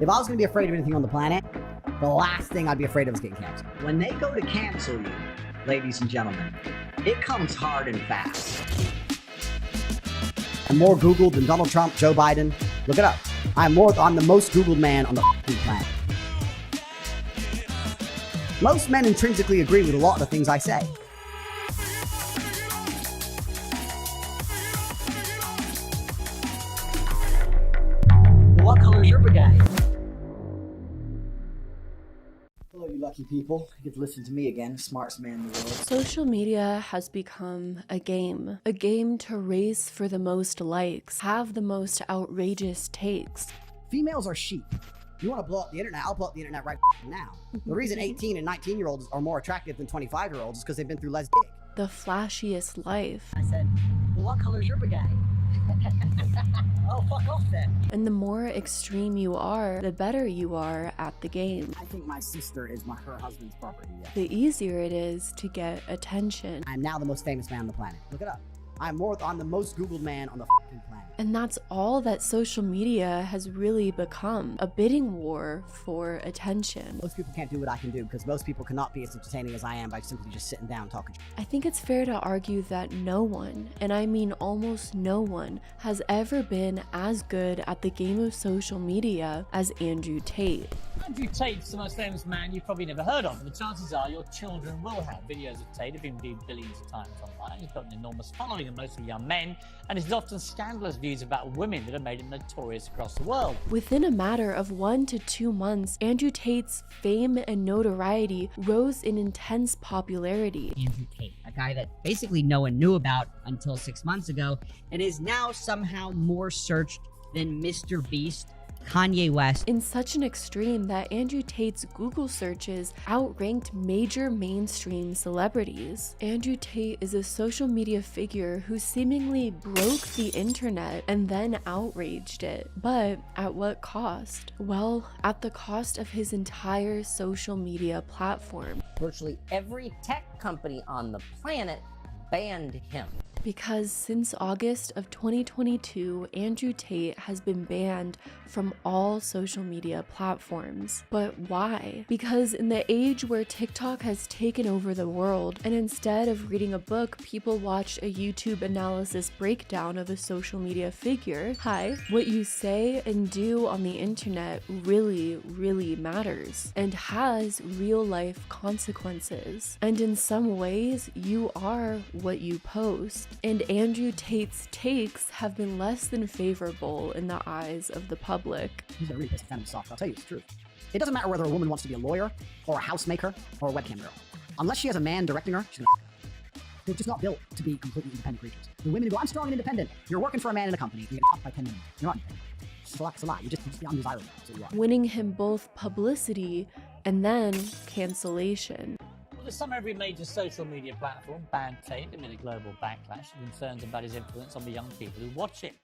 If I was going to be afraid of anything on the planet, the last thing I'd be afraid of is getting canceled. When they go to cancel you, ladies and gentlemen, it comes hard and fast. I'm more Googled than Donald Trump, Joe Biden. Look it up. I'm the most Googled man on the planet. Most men intrinsically agree with a lot of the things I say. What color is your brigade? Hello, you lucky people. You get to listen to me again, smartest man in the world. Social media has become a game to race for the most likes, have the most outrageous takes. Females are sheep. You want to blow up the internet? I'll blow up the internet right now. The reason 18 and 19-year-olds are more attractive than 25-year-olds is because they've been through less dick. The flashiest life. I said, well, what color is your brigade? Oh, fuck off then. And the more extreme you are, the better you are at the game. I think my sister is her husband's property, yeah. The easier it is to get attention. I'm now the most famous man on the planet. Look it up. I'm the most Googled man on the planet. And that's all that social media has really become, a bidding war for attention. Most people can't do what I can do because most people cannot be as entertaining as I am by simply just sitting down talking. I think it's fair to argue that no one, and I mean almost no one, has ever been as good at the game of social media as Andrew Tate. Andrew Tate's the most famous man you've probably never heard of, and the chances are your children will have. Videos of Tate have been viewed billions of times online. He's got an enormous following of mostly young men, and his often scandalous views about women that have made him notorious across the world. Within a matter of 1 to 2 months, Andrew Tate's fame and notoriety rose in intense popularity. Andrew Tate, a guy that basically no one knew about until 6 months ago, and is now somehow more searched than Mr. Beast, Kanye West. In such an extreme that Andrew Tate's Google searches outranked major mainstream celebrities. Andrew Tate is a social media figure who seemingly broke the internet and then outraged it. But at what cost? Well, at the cost of his entire social media platform. Virtually every tech company on the planet banned him. Because since August of 2022, Andrew Tate has been banned from all social media platforms. But why? Because in the age where TikTok has taken over the world, and instead of reading a book, people watch a YouTube analysis breakdown of a social media figure. Hi, what you say and do on the internet really matters and has real life consequences. And in some ways, you are what you post. And Andrew Tate's takes have been less than favorable in the eyes of the public. He's a really pissed fan of soft. I'll tell you the truth. It doesn't matter whether a woman wants to be a lawyer, or a housemaker, or a webcam girl. Unless she has a man directing her, she's gonna. They're just not built to be completely independent creatures. The women who go, I'm strong and independent. You're working for a man in a company. You get fucked by 10 minutes. You're not independent. It's a lie. You're just undesirable. So you are. Winning him both publicity and then cancellation. This summer, every major social media platform banned Tate amid a global backlash and concerns about his influence on the young people who watch it.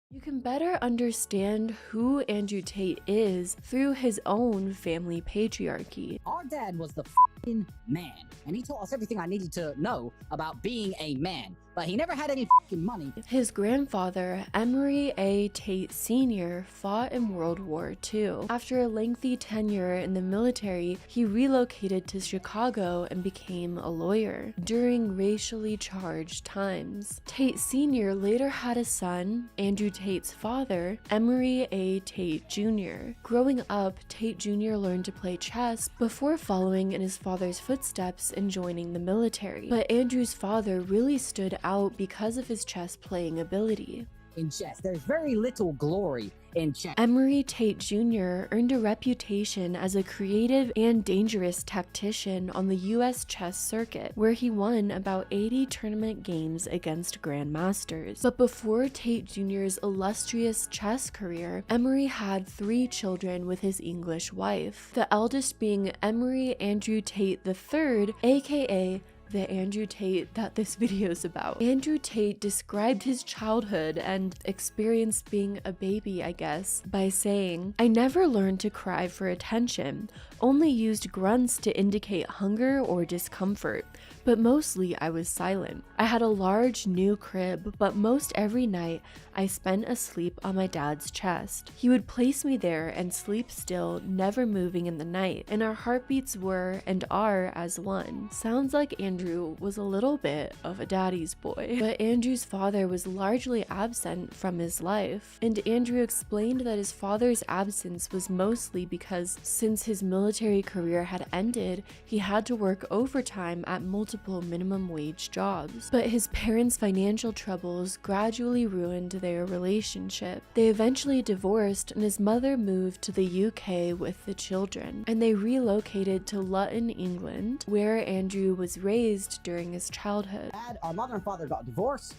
You can better understand who Andrew Tate is through his own family patriarchy. Our dad was the f***ing man, and he taught us everything I needed to know about being a man, but he never had any f***ing money. His grandfather, Emory A. Tate Sr., fought in World War II. After a lengthy tenure in the military, he relocated to Chicago and became a lawyer during racially charged times. Tate Sr. later had a son, Andrew Tate's father, Emory A. Tate Jr. Growing up, Tate Jr. learned to play chess before following in his father's footsteps and joining the military. But Andrew's father really stood out because of his chess playing ability. In chess, there's very little glory in chess. Emory Tate Jr. earned a reputation as a creative and dangerous tactician on the US chess circuit, where he won about 80 tournament games against grandmasters. But before Tate Jr.'s illustrious chess career, Emory had 3 children with his English wife, the eldest being Emory Andrew Tate III, aka the Andrew Tate that this video is about. Andrew Tate described his childhood and experience being a baby, I guess, by saying, "I never learned to cry for attention, only used grunts to indicate hunger or discomfort, but mostly I was silent. I had a large new crib, but most every night I spent asleep on my dad's chest. He would place me there and sleep still, never moving in the night, and our heartbeats were and are as one." Sounds like Andrew was a little bit of a daddy's boy. But Andrew's father was largely absent from his life, and Andrew explained that his father's absence was mostly because since his military career had ended, he had to work overtime at multiple minimum wage jobs. But his parents' financial troubles gradually ruined their relationship. They eventually divorced, and his mother moved to the UK with the children, and they relocated to Luton, England, where Andrew was raised during his childhood. Our mother and father got divorced.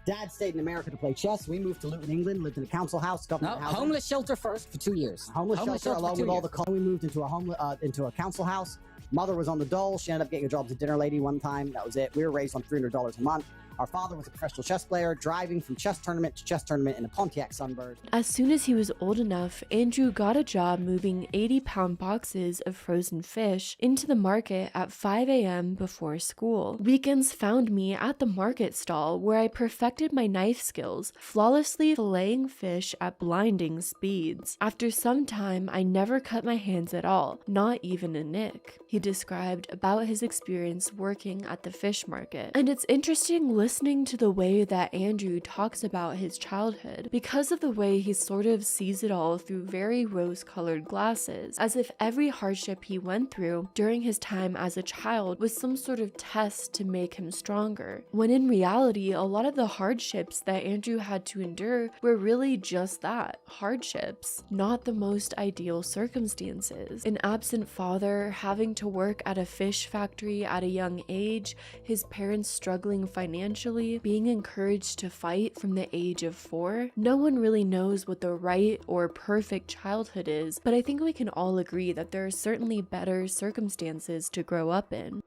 Dad stayed in America to play chess. We moved to Luton, England, lived in a council house, government housing. Homeless shelter first for 2 years. Homeless shelter along for 2 with all years. the we moved into a council house. Mother was on the dole. She ended up getting a job as a dinner lady one time. That was it. We were raised on $300 a month. Our father was a professional chess player, driving from chess tournament to chess tournament in a Pontiac Sunbird. As soon as he was old enough, Andrew got a job moving 80-pound boxes of frozen fish into the market at 5 a.m. before school. Weekends found me at the market stall where I perfected my knife skills, flawlessly filleting fish at blinding speeds. After some time, I never cut my hands at all, not even a nick. He described about his experience working at the fish market. And it's interesting listening to the way that Andrew talks about his childhood, because of the way he sort of sees it all through very rose-colored glasses, as if every hardship he went through during his time as a child was some sort of test to make him stronger, when in reality, a lot of the hardships that Andrew had to endure were really just that, hardships, not the most ideal circumstances. An absent father, having to work at a fish factory at a young age, his parents struggling financially, being encouraged to fight from the age of 4. No one really knows what the right or perfect childhood is, but I think we can all agree that there are certainly better circumstances to grow up in.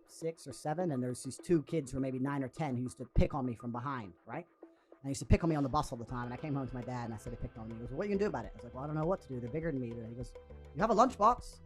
6 or 7, and there's these 2 kids who are maybe 9 or 10 who used to pick on me from behind, right? And they used to pick on me on the bus all the time, and I came home to my dad, and I said they picked on me. He goes, "Well, what are you going to do about it?" I was like, "Well, I don't know what to do. They're bigger than me." He goes, "You have a lunchbox."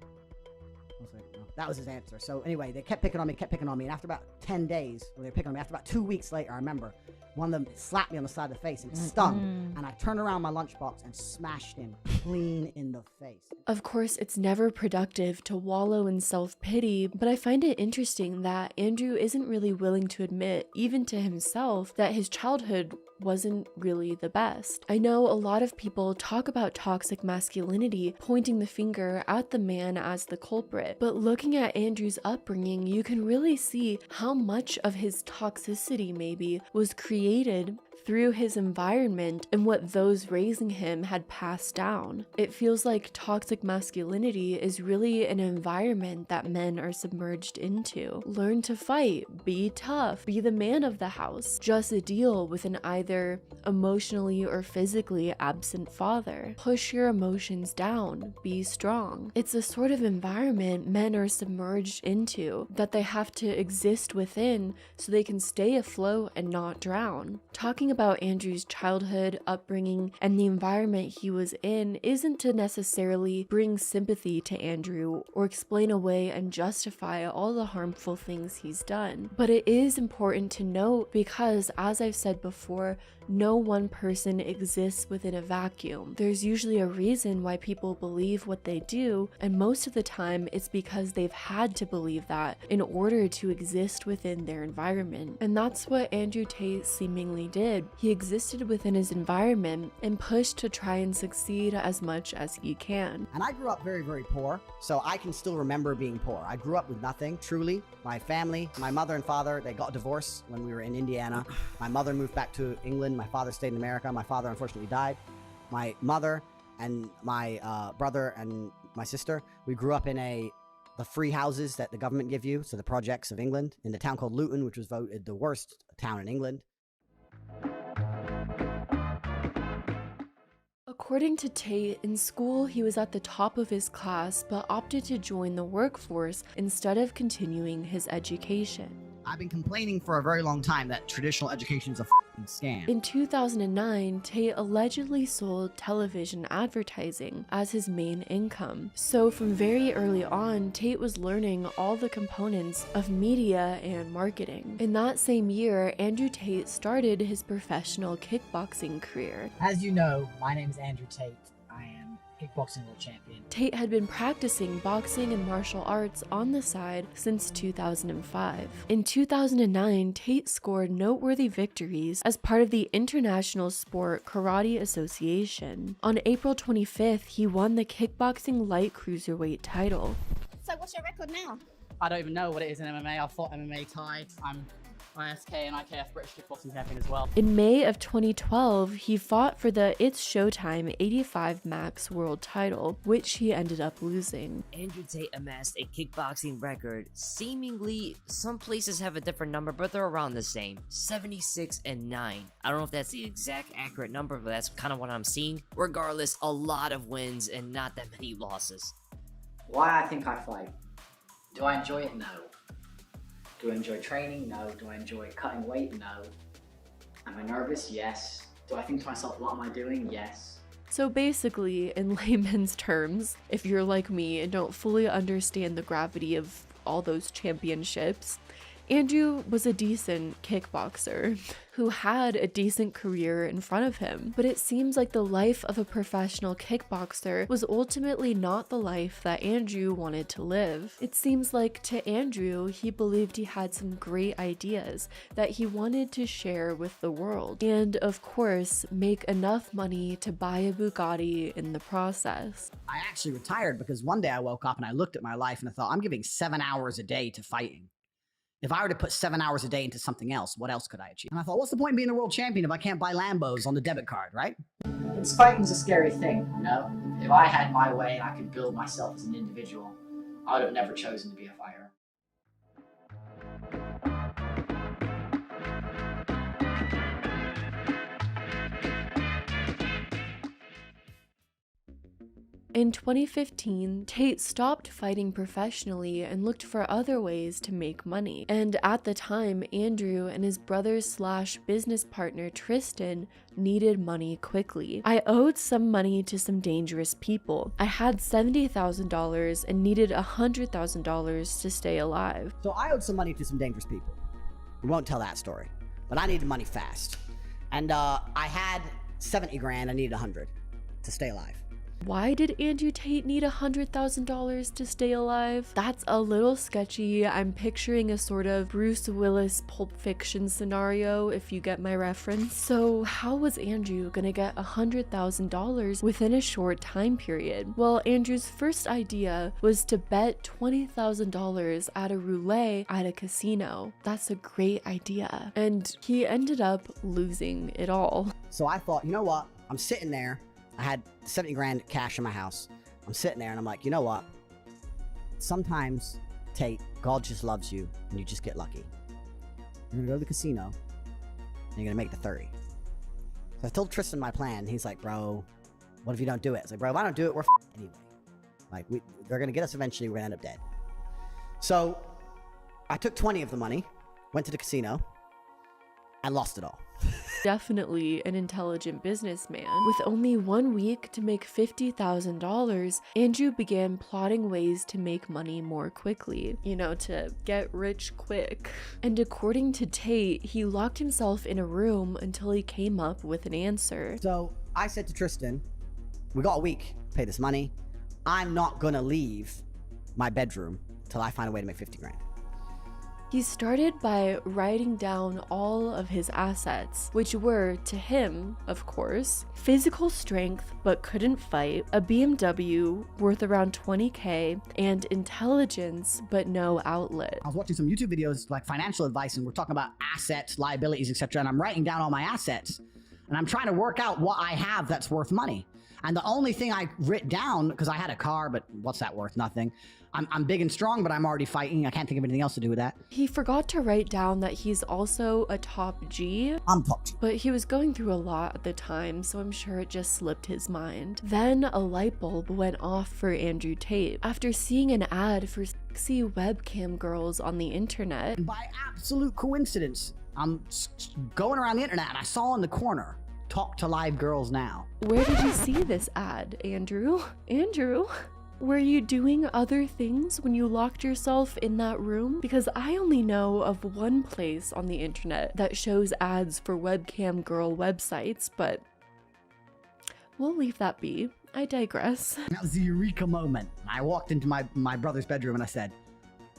I was like, no. That was his answer. So anyway, they kept picking on me, and after about 10 days, when they were picking on me, after about 2 weeks later, I remember, one of them slapped me on the side of the face, and it stung, and I turned around my lunchbox and smashed him clean in the face. Of course, it's never productive to wallow in self-pity, but I find it interesting that Andrew isn't really willing to admit, even to himself, that his childhood wasn't really the best. I know a lot of people talk about toxic masculinity, pointing the finger at the man as the culprit, but looking at Andrew's upbringing, you can really see how much of his toxicity maybe was created through his environment and what those raising him had passed down. It feels like toxic masculinity is really an environment that men are submerged into. Learn to fight, be tough, be the man of the house, just deal with an either emotionally or physically absent father. Push your emotions down, be strong. It's a sort of environment men are submerged into that they have to exist within so they can stay afloat and not drown. Talking about Andrew's childhood, upbringing, and the environment he was in isn't to necessarily bring sympathy to Andrew or explain away and justify all the harmful things he's done. But it is important to note because, as I've said before, no one person exists within a vacuum. There's usually a reason why people believe what they do, and most of the time it's because they've had to believe that in order to exist within their environment. And that's what Andrew Tate seemingly did. He existed within his environment and pushed to try and succeed as much as he can. And I grew up very, very poor, so I can still remember being poor. I grew up with nothing, truly. My family, my mother and father, they got a divorce when we were in Indiana. My mother moved back to England. My father stayed in America. My father unfortunately died. My mother and my brother and my sister, we grew up in the free houses that the government give you, so the projects of England, in the town called Luton, which was voted the worst town in England. According to Tate, in school he was at the top of his class but opted to join the workforce instead of continuing his education. I've been complaining for a very long time that traditional education is a f***ing scam. In 2009, Tate allegedly sold television advertising as his main income. So from very early on, Tate was learning all the components of media and marketing. In that same year, Andrew Tate started his professional kickboxing career. As you know, my name is Andrew Tate. I am kickboxing world champion. Tate had been practicing boxing and martial arts on the side since 2005. In 2009, Tate scored noteworthy victories as part of the International Sport Karate Association. On April 25th, he won the kickboxing light cruiserweight title. So what's your record now? I don't even know what it is in MMA. I've fought MMA, Thai. I'm ISK and IKF British kickboxing champion as well. In May of 2012, he fought for the It's Showtime 85 Max world title, which he ended up losing. Andrew Tate amassed a kickboxing record. Seemingly, some places have a different number, but they're around the same. 76-9. I don't know if that's the exact accurate number, but that's kind of what I'm seeing. Regardless, a lot of wins and not that many losses. Why I think I fight? Do I enjoy it? No. Do I enjoy training? No. Do I enjoy cutting weight? No. Am I nervous? Yes. Do I think to myself, what am I doing? Yes. So basically, in layman's terms, if you're like me and don't fully understand the gravity of all those championships, Andrew was a decent kickboxer who had a decent career in front of him, but it seems like the life of a professional kickboxer was ultimately not the life that Andrew wanted to live. It seems like to Andrew, he believed he had some great ideas that he wanted to share with the world, and of course, make enough money to buy a Bugatti in the process. I actually retired because one day I woke up and I looked at my life and I thought, I'm giving 7 hours a day to fighting. If I were to put 7 hours a day into something else, what else could I achieve? And I thought, what's the point in being a world champion if I can't buy Lambos on the debit card, right? Fighting's a scary thing, you know? If I had my way and I could build myself as an individual, I would have never chosen to be a fighter. In 2015, Tate stopped fighting professionally and looked for other ways to make money. And at the time, Andrew and his brother/business partner Tristan needed money quickly. I owed some money to some dangerous people. I had $70,000 and needed $100,000 to stay alive. So I owed some money to some dangerous people. We won't tell that story, but I needed money fast. And I had 70 grand, I needed 100 to stay alive. Why did Andrew Tate need $100,000 to stay alive? That's a little sketchy. I'm picturing a sort of Bruce Willis Pulp Fiction scenario, if you get my reference. So how was Andrew gonna get $100,000 within a short time period? Well, Andrew's first idea was to bet $20,000 at a roulette at a casino. That's a great idea. And he ended up losing it all. So I thought, you know what? I'm sitting there. I had 70 grand cash in my house. I'm sitting there and I'm like, you know what? Sometimes, Tate, God just loves you and you just get lucky. You're gonna go to the casino and you're gonna make the 30. So I told Tristan my plan. He's like, bro, what if you don't do it? It's like, bro, if I don't do it, we're anyway. Like, they're gonna get us eventually, we're gonna end up dead. So I took 20 of the money, went to the casino, and lost it all. Definitely an intelligent businessman. With only 1 week to make $50,000, Andrew began plotting ways to make money more quickly. You know, to get rich quick. And according to Tate, he locked himself in a room until he came up with an answer. So I said to Tristan, we got a week to pay this money. I'm not gonna leave my bedroom till I find a way to make 50 grand. He started by writing down all of his assets, which were, to him, of course, physical strength but couldn't fight, a BMW worth around $20K, and intelligence but no outlet. I was watching some YouTube videos like financial advice and we're talking about assets, liabilities, etc. And I'm writing down all my assets and I'm trying to work out what I have that's worth money. And the only thing I writ down, because I had a car, but what's that worth? Nothing. I'm big and strong, but I'm already fighting. I can't think of anything else to do with that. He forgot to write down that he's also a top G. I'm top G. But he was going through a lot at the time, so I'm sure it just slipped his mind. Then a light bulb went off for Andrew Tate after seeing an ad for sexy webcam girls on the internet. And by absolute coincidence, I'm going around the internet and I saw in the corner, "Talk to live girls now." Where did you see this ad, Andrew? Andrew? Were you doing other things when you locked yourself in that room? Because I only know of one place on the internet that shows ads for webcam girl websites, but we'll leave that be. I digress. That was the eureka moment. I walked into my brother's bedroom and I said,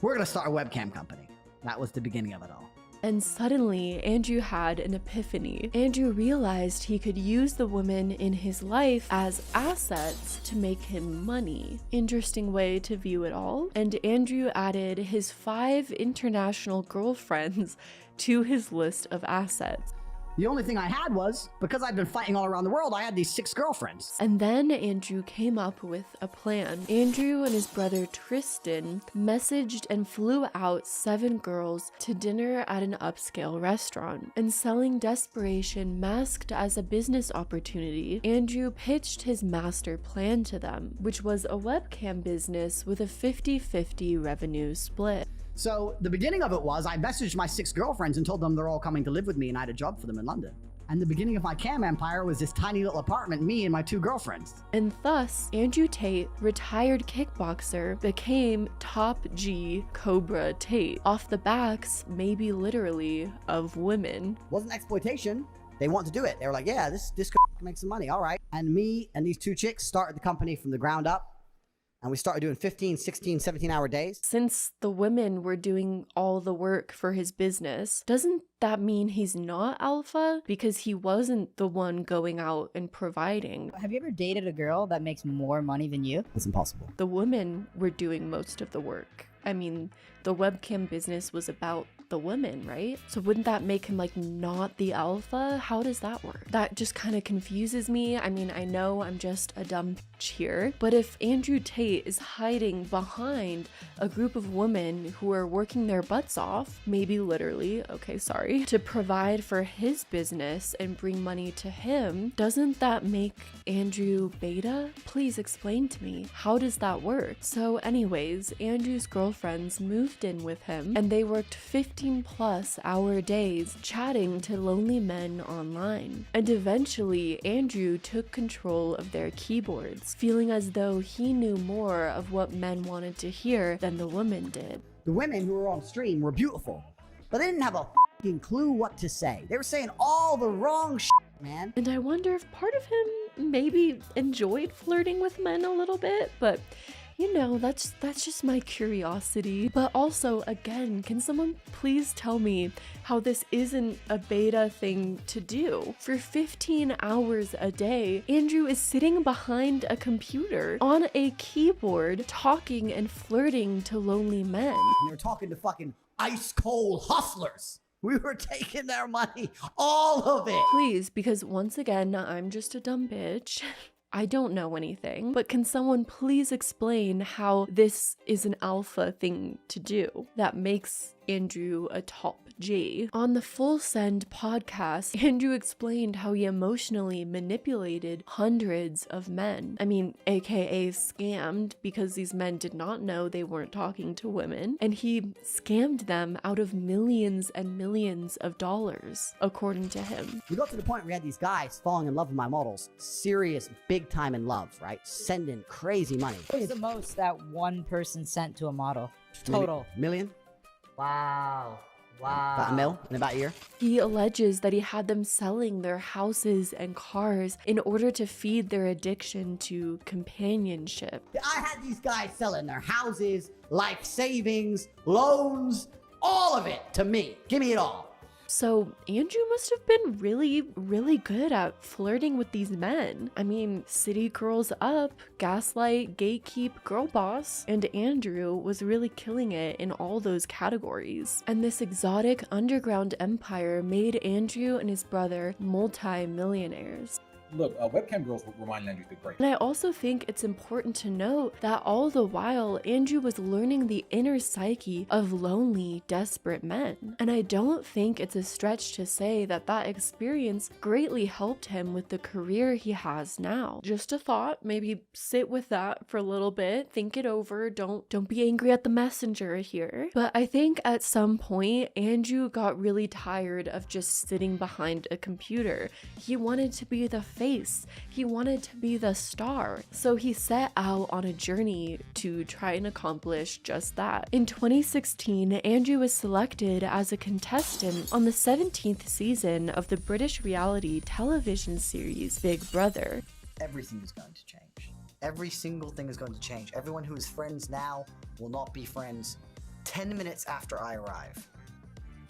"We're gonna start a webcam company." That was the beginning of it all. And suddenly, Andrew had an epiphany. Andrew realized he could use the women in his life as assets to make him money. Interesting way to view it all. And Andrew added his 5 international girlfriends to his list of assets. The only thing I had was, because I'd been fighting all around the world, I had these 6 girlfriends. And then Andrew came up with a plan. Andrew and his brother Tristan messaged and flew out 7 girls to dinner at an upscale restaurant. And selling desperation masked as a business opportunity, Andrew pitched his master plan to them, which was a webcam business with a 50-50 revenue split. So the beginning of it was I messaged my 6 girlfriends and told them they're all coming to live with me and I had a job for them in London. And the beginning of my cam empire was this tiny little apartment, me and my 2 girlfriends. And thus, Andrew Tate, retired kickboxer, became top G Cobra Tate, off the backs, maybe literally, of women. Wasn't exploitation. They wanted to do it. They were like, yeah, this can make some money, all right. And me and these 2 chicks started the company from the ground up. And we started doing 15, 16, 17-hour days. Since the women were doing all the work for his business, doesn't that mean he's not alpha? Because he wasn't the one going out and providing. Have you ever dated a girl that makes more money than you? It's impossible. The women were doing most of the work. I mean, the webcam business was about the women, right? So wouldn't that make him like not the alpha? How does that work? That just kind of confuses me. I mean, I know I'm just a dumb bitch here, but if Andrew Tate is hiding behind a group of women who are working their butts off, maybe literally, okay, sorry, to provide for his business and bring money to him, doesn't that make Andrew beta? Please explain to me. How does that work? So anyways, Andrew's girlfriends moved in with him and they worked 15+ hour days chatting to lonely men online. And eventually, Andrew took control of their keyboards, feeling as though he knew more of what men wanted to hear than the women did. The women who were on stream were beautiful, but they didn't have a fucking clue what to say. They were saying all the wrong shit, man. And I wonder if part of him maybe enjoyed flirting with men a little bit, but you know, that's just my curiosity. But also, again, can someone please tell me how this isn't a beta thing to do? For 15 hours a day, Andrew is sitting behind a computer on a keyboard talking and flirting to lonely men. And they were talking to fucking ice cold hustlers. We were taking their money, all of it. Please, because once again, I'm just a dumb bitch. I don't know anything, but can someone please explain how this is an alpha thing to do that makes Andrew a top G? On the Full Send podcast, Andrew explained how he emotionally manipulated hundreds of men. I mean, aka scammed, because these men did not know they weren't talking to women, and he scammed them out of millions and millions of dollars, according to him. We got to the point where we had these guys falling in love with my models. Serious, big time in love, right? Sending crazy money. What's the most that one person sent to a model? Total. Million? Wow. Wow. About $1 million in about a year. He alleges that he had them selling their houses and cars in order to feed their addiction to companionship. I had these guys selling their houses, life savings, loans, all of it to me. Give me it all. So Andrew must have been really good at flirting with these men. I mean, city girls up, gaslight, gatekeep, girl boss, and Andrew was really killing it in all those categories. And this exotic underground empire made Andrew and his brother multi-millionaires. look, webcam girls remind Andrew to great. And I also think it's important to note that all the while, Andrew was learning the inner psyche of lonely, desperate men. And I don't think it's a stretch to say that that experience greatly helped him with the career he has now. Just a thought, maybe sit with that for a little bit, think it over, don't be angry at the messenger here. But I think at some point, Andrew got really tired of just sitting behind a computer. He wanted to be the face. He wanted to be the star. So he set out on a journey to try and accomplish just that. In 2016, Andrew was selected as a contestant on the 17th season of the British reality television series Big Brother. Everything is going to change. Every single thing is going to change. Everyone who is friends now will not be friends 10 minutes after I arrive.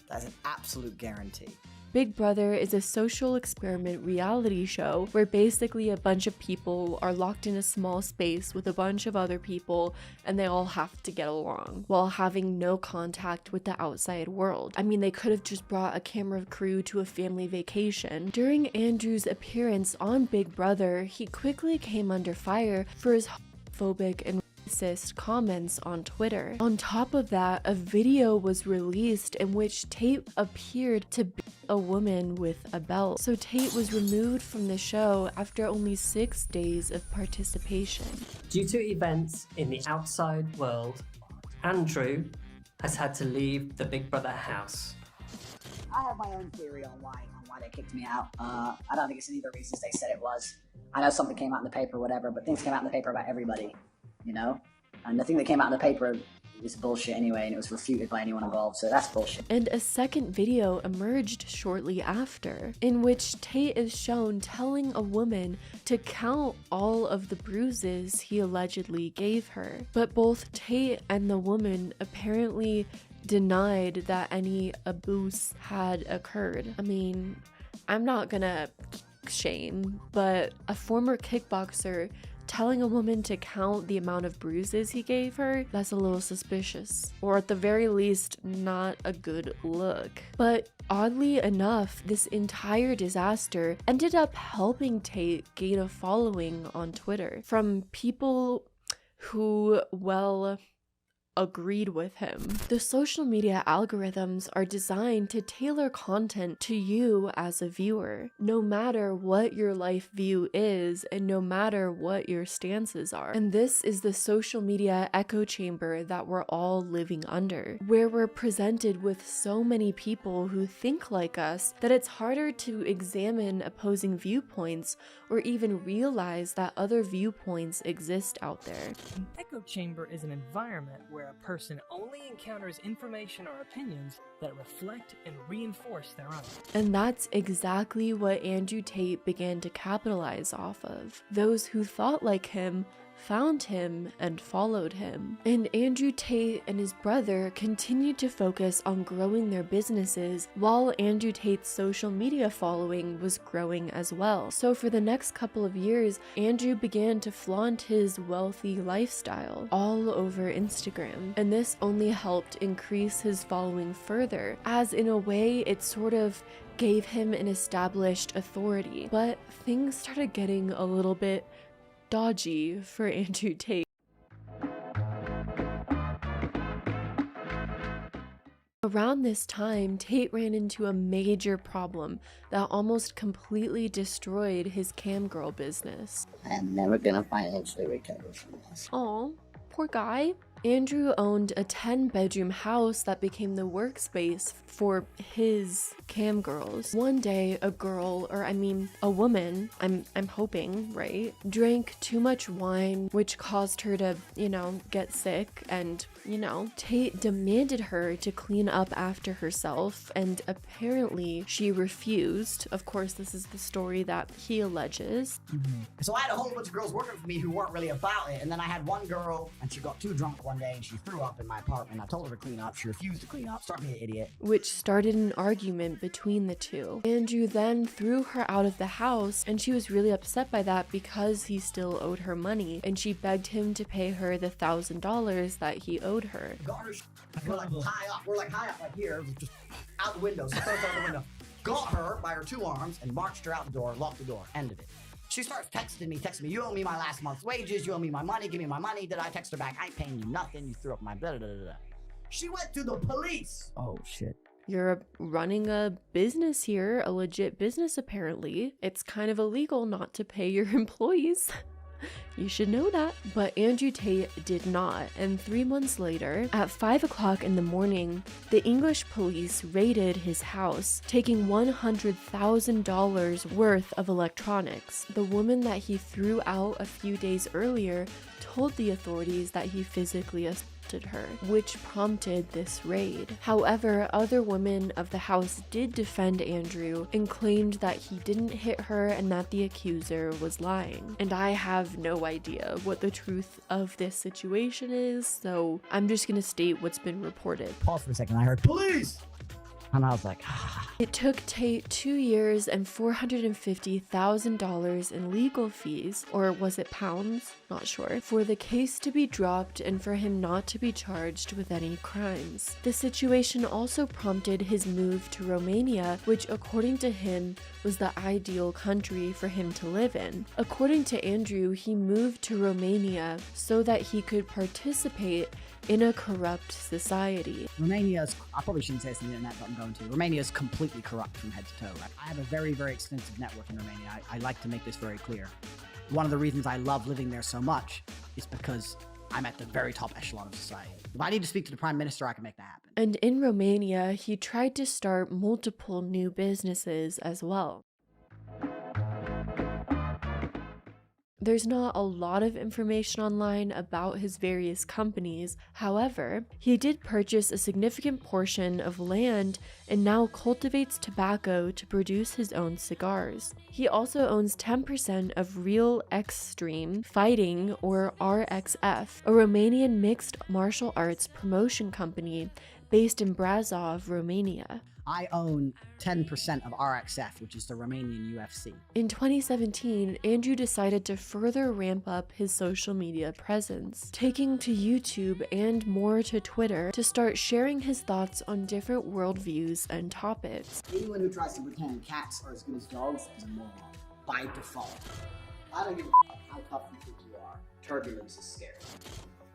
That's an absolute guarantee. Big Brother is a social experiment reality show where basically a bunch of people are locked in a small space with a bunch of other people and they all have to get along while having no contact with the outside world. I mean, they could have just brought a camera crew to a family vacation. During Andrew's appearance on Big Brother, he quickly came under fire for his homophobic and racist comments on Twitter. On top of that, a video was released in which Tate appeared to beat a woman with a belt. So Tate was removed from the show after only 6 days of participation. Due to events in the outside world, Andrew has had to leave the Big Brother house. I have my own theory on why they kicked me out. I don't think it's any of the reasons they said it was. I know something came out in the paper or whatever, but things came out in the paper about everybody, you know? And the thing that came out in the paper is bullshit anyway, and it was refuted by anyone involved, so that's bullshit. And a second video emerged shortly after, in which Tate is shown telling a woman to count all of the bruises he allegedly gave her. But both Tate and the woman apparently denied that any abuse had occurred. I mean, I'm not gonna shame, but a former kickboxer telling a woman to count the amount of bruises he gave her, that's a little suspicious. Or at the very least, not a good look. But oddly enough, this entire disaster ended up helping Tate gain a following on Twitter from people who, well, agreed with him. The social media algorithms are designed to tailor content to you as a viewer, no matter what your life view is and no matter what your stances are. And this is the social media echo chamber that we're all living under, where we're presented with so many people who think like us that it's harder to examine opposing viewpoints or even realize that other viewpoints exist out there. An echo chamber is an environment where a person only encounters information or opinions that reflect and reinforce their own. And that's exactly what Andrew Tate began to capitalize off of. Those who thought like him found him and followed him. And Andrew Tate and his brother continued to focus on growing their businesses while Andrew Tate's social media following was growing as well. So for the next couple of years, Andrew began to flaunt his wealthy lifestyle all over Instagram. And this only helped increase his following further, as in a way it sort of gave him an established authority. But things started getting a little bit dodgy for Andrew Tate. Around this time, Tate ran into a major problem that almost completely destroyed his camgirl business. I am never gonna financially recover from this. Aw, poor guy. Andrew owned a 10-bedroom house that became the workspace for his cam girls. One day, a woman, I'm hoping, right, drank too much wine, which caused her to, get sick, and, Tate demanded her to clean up after herself, and apparently she refused. Of course, this is the story that he alleges. So I had a whole bunch of girls working for me who weren't really about it, and then I had one girl, and she got too drunk one day, and she threw up in my apartment. I told her to clean up. She refused to clean up, started being an idiot. Which started an argument between the two. Andrew then threw her out of the house, and she was really upset by that because he still owed her money, and she begged him to pay her the $1,000 that he owed her. Got her we're like high up. We're like high up, like here, just out the window. So throws out the window. Got her by her two arms and marched her out the door, locked the door. End of it. She starts texting me, you owe me my last month's wages, you owe me my money, give me my money. Did I text her back? I ain't paying you nothing, you threw up my blah, blah, blah, blah. She went to the police. Oh, shit. You're running a business here, a legit business apparently. It's kind of illegal not to pay your employees. You should know that. But Andrew Tate did not, and 3 months later, at 5 o'clock in the morning, the English police raided his house, taking $100,000 worth of electronics. The woman that he threw out a few days earlier told the authorities that he physically assaulted her, which prompted this raid. However, other women of the house did defend Andrew and claimed that he didn't hit her and that the accuser was lying. And I have no idea what the truth of this situation is, so I'm just gonna state what's been reported. Pause for a second. I heard police, and I was like, It took Tate 2 years and $450,000 in legal fees, or was it pounds? Not sure, for the case to be dropped and for him not to be charged with any crimes. The situation also prompted his move to Romania, which according to him was the ideal country for him to live in. According to Andrew, he moved to Romania so that he could participate in a corrupt society. Romania's, I probably shouldn't say this on the internet, but I'm going to. Romania's completely corrupt from head to toe. Right? I have a very, very extensive network in Romania. I like to make this very clear. One of the reasons I love living there so much is because I'm at the very top echelon of society. If I need to speak to the prime minister, I can make that happen. And in Romania, he tried to start multiple new businesses as well. There's not a lot of information online about his various companies. However, he did purchase a significant portion of land and now cultivates tobacco to produce his own cigars. He also owns 10% of Real Extreme Fighting, or RXF, a Romanian mixed martial arts promotion company based in Brasov, Romania. I own 10% of RXF, which is the Romanian UFC. In 2017, Andrew decided to further ramp up his social media presence, taking to YouTube and more to Twitter to start sharing his thoughts on different worldviews and topics. Anyone who tries to pretend cats are as good as dogs is a moron, by default. I don't give a how tough you think you are. Turbulence is scary.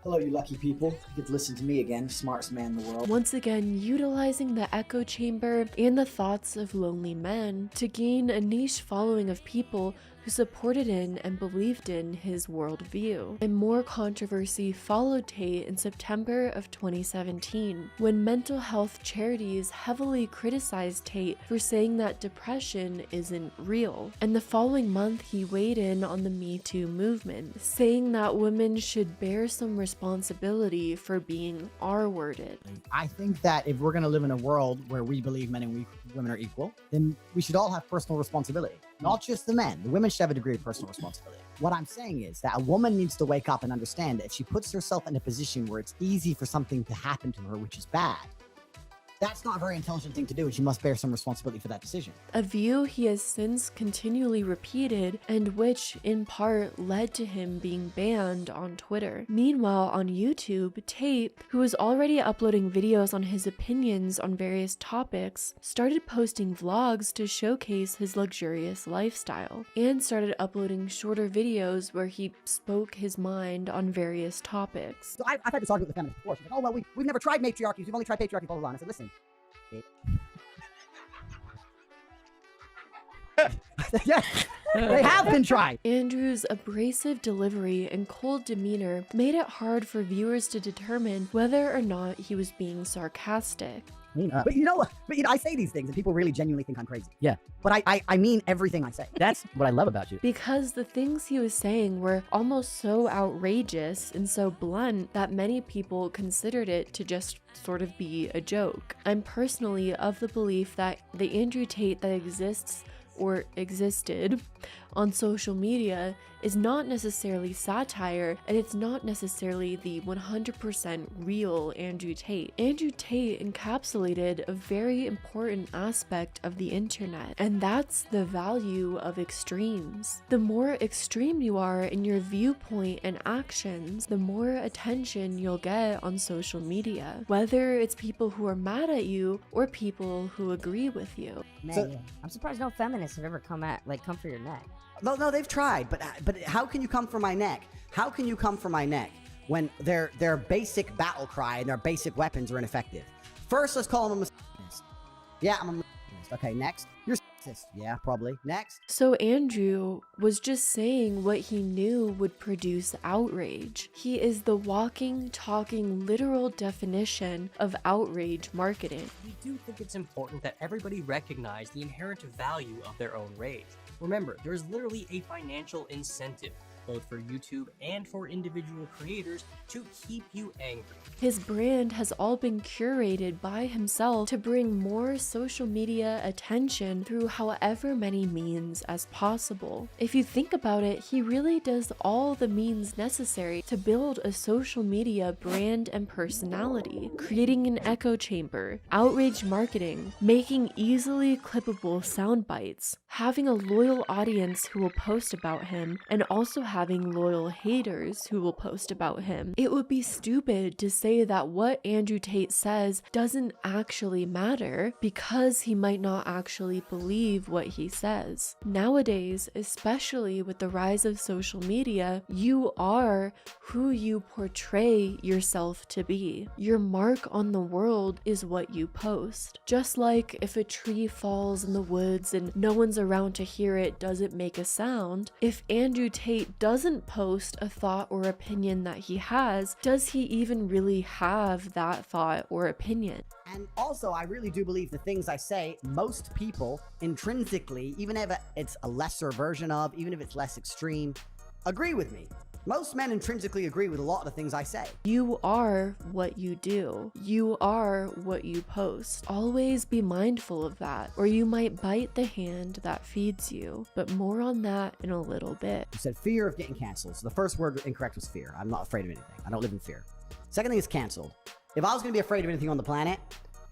Hello, you lucky people. You get to listen to me again, smartest man in the world. Once again, utilizing the echo chamber and the thoughts of lonely men to gain a niche following of people who supported in and believed in his worldview. And more controversy followed Tate in September of 2017, when mental health charities heavily criticized Tate for saying that depression isn't real. And the following month, he weighed in on the Me Too movement, saying that women should bear some responsibility for being R-worded. I think that if we're going to live in a world where we believe men and women are equal, then we should all have personal responsibility. Not just the men. The women should have a degree of personal responsibility. What I'm saying is that a woman needs to wake up and understand that if she puts herself in a position where it's easy for something to happen to her, which is bad, that's not a very intelligent thing to do, and she must bear some responsibility for that decision. A view he has since continually repeated, and which, in part, led to him being banned on Twitter. Meanwhile, on YouTube, Tate, who was already uploading videos on his opinions on various topics, started posting vlogs to showcase his luxurious lifestyle, and started uploading shorter videos where he spoke his mind on various topics. So I've had this argument with feminists before. She's like, oh, well, we've never tried matriarchy, we've only tried patriarchy, blah, blah, blah. And I said, listen, yeah, they have been tried. Andrew's abrasive delivery and cold demeanor made it hard for viewers to determine whether or not he was being sarcastic. But you know, I say these things and people really genuinely think I'm crazy. Yeah. But I mean everything I say. That's what I love about you. Because the things he was saying were almost so outrageous and so blunt that many people considered it to just sort of be a joke. I'm personally of the belief that the Andrew Tate that exists or existed on social media is not necessarily satire, and it's not necessarily the 100% real Andrew Tate. Andrew Tate encapsulated a very important aspect of the internet, and that's the value of extremes. The more extreme you are in your viewpoint and actions, the more attention you'll get on social media, whether it's people who are mad at you or people who agree with you. Man, I'm surprised no feminists have ever come for your neck. No, they've tried, but how can you come for my neck? How can you come for my neck when their basic battle cry and their basic weapons are ineffective? First, let's call them a misogynist. Yeah, I'm a misogynist. Okay, next. You're sexist. Yeah, probably. Next. So Andrew was just saying what he knew would produce outrage. He is the walking, talking, literal definition of outrage marketing. We do think it's important that everybody recognize the inherent value of their own rage. Remember, there is literally a financial incentive, both for YouTube and for individual creators, to keep you angry. His brand has all been curated by himself to bring more social media attention through however many means as possible. If you think about it, he really does all the means necessary to build a social media brand and personality, creating an echo chamber, outrage marketing, making easily clippable sound bites, having a loyal audience who will post about him, and also having loyal haters who will post about him. It would be stupid to say that what Andrew Tate says doesn't actually matter because he might not actually believe what he says. Nowadays, especially with the rise of social media, you are who you portray yourself to be. Your mark on the world is what you post. Just like if a tree falls in the woods and no one's around to hear it, does it make a sound? If Andrew Tate doesn't post a thought or opinion that he has, does he even really have that thought or opinion? And also, I really do believe the things I say, most people intrinsically, even if it's a lesser version of, even if it's less extreme, agree with me. Most men intrinsically agree with a lot of the things I say. You are what you do. You are what you post. Always be mindful of that, or you might bite the hand that feeds you. But more on that in a little bit. You said fear of getting canceled. So the first word incorrect was fear. I'm not afraid of anything. I don't live in fear. Second thing is canceled. If I was going to be afraid of anything on the planet,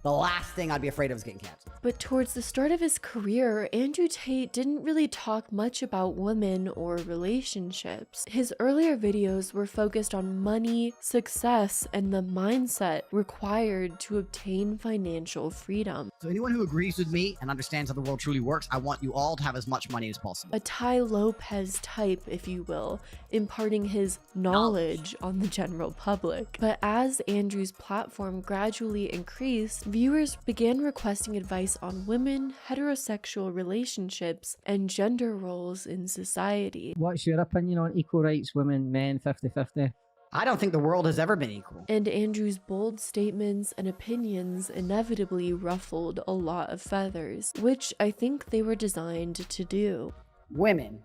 the last thing I'd be afraid of is getting canceled. But towards the start of his career, Andrew Tate didn't really talk much about women or relationships. His earlier videos were focused on money, success, and the mindset required to obtain financial freedom. So anyone who agrees with me and understands how the world truly works, I want you all to have as much money as possible. A Tai Lopez type, if you will, imparting his knowledge on the general public. But as Andrew's platform gradually increased, viewers began requesting advice on women, heterosexual relationships, and gender roles in society. What's your opinion on equal rights, women, men, 50-50? I don't think the world has ever been equal. And Andrew's bold statements and opinions inevitably ruffled a lot of feathers, which I think they were designed to do. Women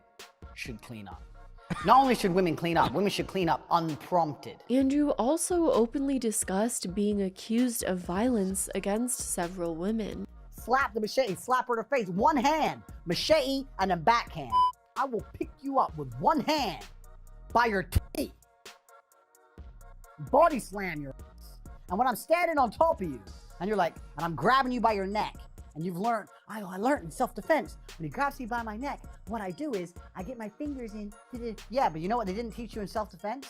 should clean up. Not only should women clean up, women should clean up unprompted. Andrew also openly discussed being accused of violence against several women. Slap the machete, slap her in the face, one hand, machete and a backhand. I will pick you up with one hand by your teeth. Body slam your ass. And when I'm standing on top of you, and you're like, and I'm grabbing you by your neck, and you've learned, I learned in self-defense. When he grabs me by my neck, what I do is I get my fingers in. Yeah, but you know what they didn't teach you in self-defense?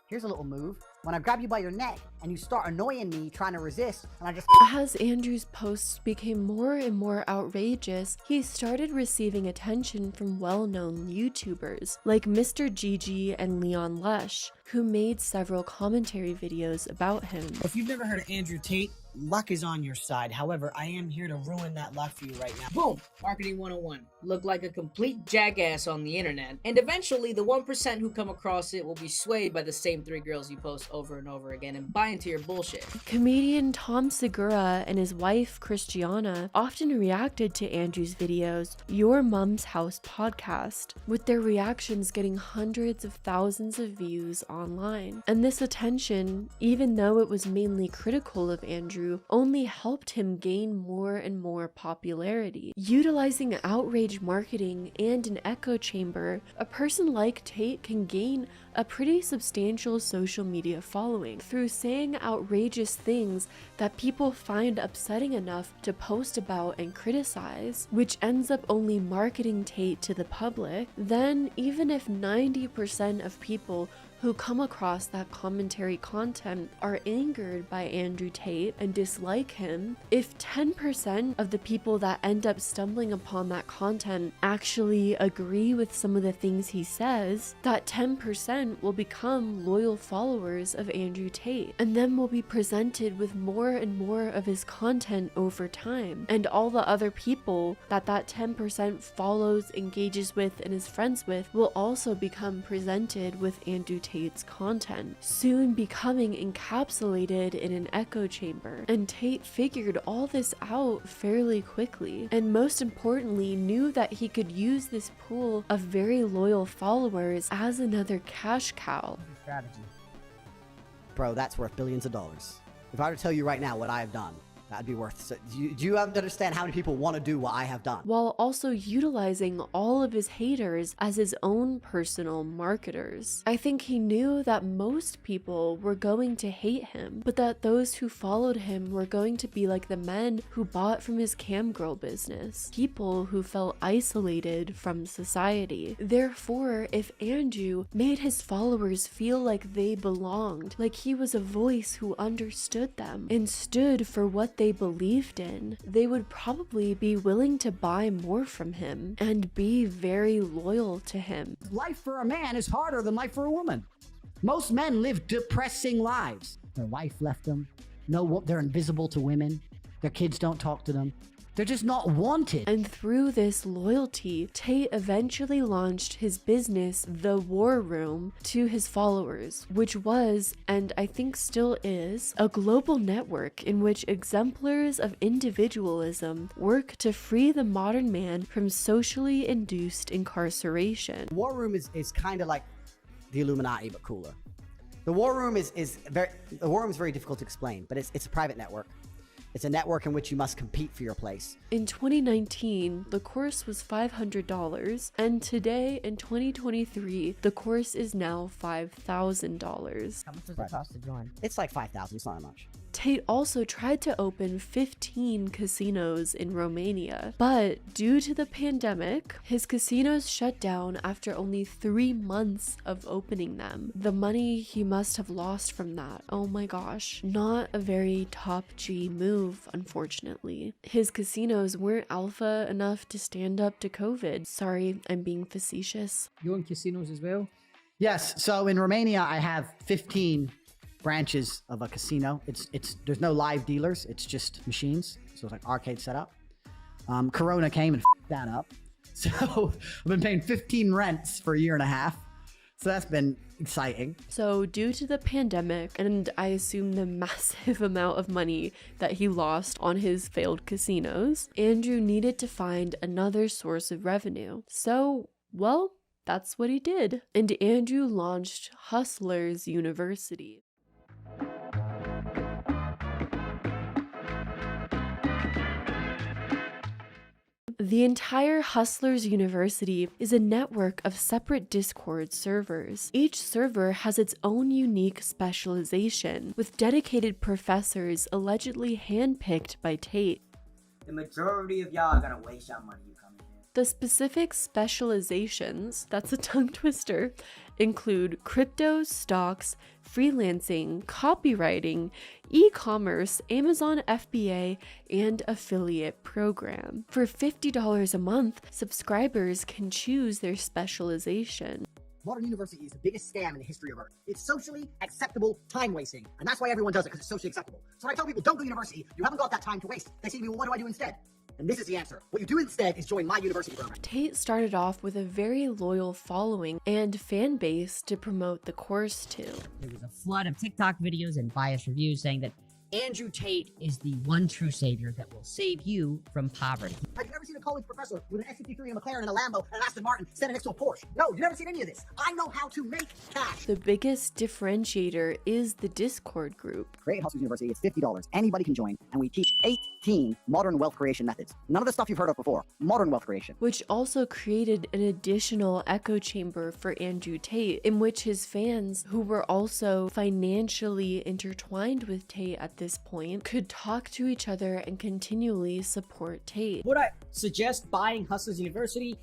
Here's a little move. When I grab you by your neck and you start annoying me, trying to resist, and I just... As Andrew's posts became more and more outrageous, he started receiving attention from well-known YouTubers like Mr. Gigi and Leon Lush, who made several commentary videos about him. If you've never heard of Andrew Tate, luck is on your side. However, I am here to ruin that luck for you right now. Boom! Marketing 101. Look like a complete jackass on the internet, and eventually the 1% who come across it will be swayed by the same 3 girls you post over and over again and buy into your bullshit. Comedian Tom Segura and his wife Christiana often reacted to Andrew's videos, Your Mom's House podcast, with their reactions getting hundreds of thousands of views online. And this attention, even though it was mainly critical of Andrew, only helped him gain more and more popularity. Utilizing outrage marketing and an echo chamber, a person like Tate can gain a pretty substantial social media media following through saying outrageous things that people find upsetting enough to post about and criticize, which ends up only marketing Tate to the public. Then, even if 90% of people who come across that commentary content are angered by Andrew Tate and dislike him, if 10% of the people that end up stumbling upon that content actually agree with some of the things he says, that 10% will become loyal followers of Andrew Tate, and then will be presented with more and more of his content over time. And all the other people that 10% follows, engages with, and is friends with will also become presented with Andrew Tate's content, soon becoming encapsulated in an echo chamber. And Tate figured all this out fairly quickly, and most importantly knew that he could use this pool of very loyal followers as another cash cow. Strategy. Bro, that's worth billions of dollars. If I were to tell you right now what I have done, that'd be worth. So, do you understand how many people want to do what I have done? While also utilizing all of his haters as his own personal marketers. I think he knew that most people were going to hate him, but that those who followed him were going to be like the men who bought from his camgirl business, people who felt isolated from society. Therefore, if Andrew made his followers feel like they belonged, like he was a voice who understood them and stood for what they believed in, they would probably be willing to buy more from him and be very loyal to him. Life for a man is harder than life for a woman. Most men live depressing lives. Their wife left them. No, they're invisible to women. Their kids don't talk to them. They're just not wanted. And through this loyalty, Tate eventually launched his business, The War Room, to his followers, which was, and I think still is, a global network in which exemplars of individualism work to free the modern man from socially induced incarceration. War Room is kind of like the Illuminati, but cooler. The War Room is very difficult to explain, but it's a private network. It's a network in which you must compete for your place. In 2019, the course was $500, and today, in 2023, the course is now $5,000. How much does it cost to join? It's like $5,000, it's not that much. Tate also tried to open 15 casinos in Romania, but due to the pandemic, his casinos shut down after only 3 months of opening them. The money he must have lost from that, oh my gosh, not a very top G move, unfortunately. His casinos weren't alpha enough to stand up to COVID. Sorry, I'm being facetious. You own casinos as well? Yes, so in Romania I have 15 branches of a casino. There's no live dealers, it's just machines, so it's like arcade setup. Corona came and f***ed that up, so I've been paying 15 rents for a year and a half, so that's been exciting. So due to the pandemic, and I assume the massive amount of money that he lost on his failed casinos, Andrew needed to find another source of revenue. So, well, that's what he did. And Andrew launched Hustlers University. The entire Hustlers University is a network of separate Discord servers. Each server has its own unique specialization, with dedicated professors allegedly handpicked by Tate. The majority of y'all are gonna waste your money you come in here. The specific specializations, that's a tongue twister, include crypto, stocks, freelancing, copywriting, e-commerce, Amazon FBA, and affiliate program. For $50 a month, subscribers can choose their specialization. Modern university is the biggest scam in the history of Earth. It's socially acceptable time wasting, and that's why everyone does it, because it's socially acceptable. So when I tell people don't do university, you haven't got that time to waste. They say to me, well, what do I do instead? And this is the answer. What you do instead is join my university program. Tate started off with a very loyal following and fan base to promote the course to. There was a flood of TikTok videos and biased reviews saying that Andrew Tate is the one true savior that will save you from poverty. I've never seen a college professor with an S53, a McLaren, and a Lambo, and an Aston Martin standing next to a Porsche. No, you've never seen any of this. I know how to make cash. The biggest differentiator is the Discord group. Create Hustlers University. It's $50. Anybody can join, and we teach 18 modern wealth creation methods. None of the stuff you've heard of before. Modern wealth creation. Which also created an additional echo chamber for Andrew Tate, in which his fans, who were also financially intertwined with Tate at this point, could talk to each other and continually support Tate. Would I suggest buying Hustlers University?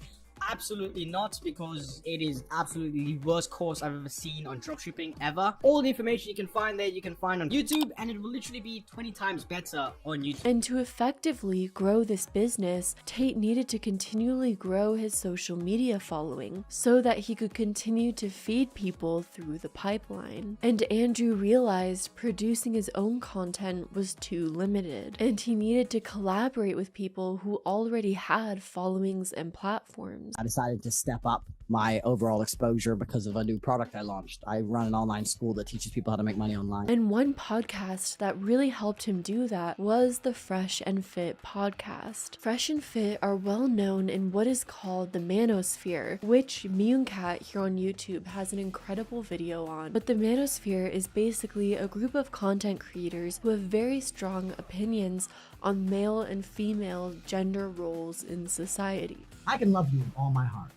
Absolutely not, because it is absolutely the worst course I've ever seen on dropshipping ever. All the information you can find there, you can find on YouTube, and it will literally be 20 times better on YouTube. And to effectively grow this business, Tate needed to continually grow his social media following so that he could continue to feed people through the pipeline. And Andrew realized producing his own content was too limited, and he needed to collaborate with people who already had followings and platforms. I decided to step up my overall exposure because of a new product I launched. I run an online school that teaches people how to make money online. And one podcast that really helped him do that was the Fresh and Fit podcast. Fresh and Fit are well known in what is called the manosphere, which Cat here on YouTube has an incredible video on. But the manosphere is basically a group of content creators who have very strong opinions on male and female gender roles in society. I can love you with all my heart.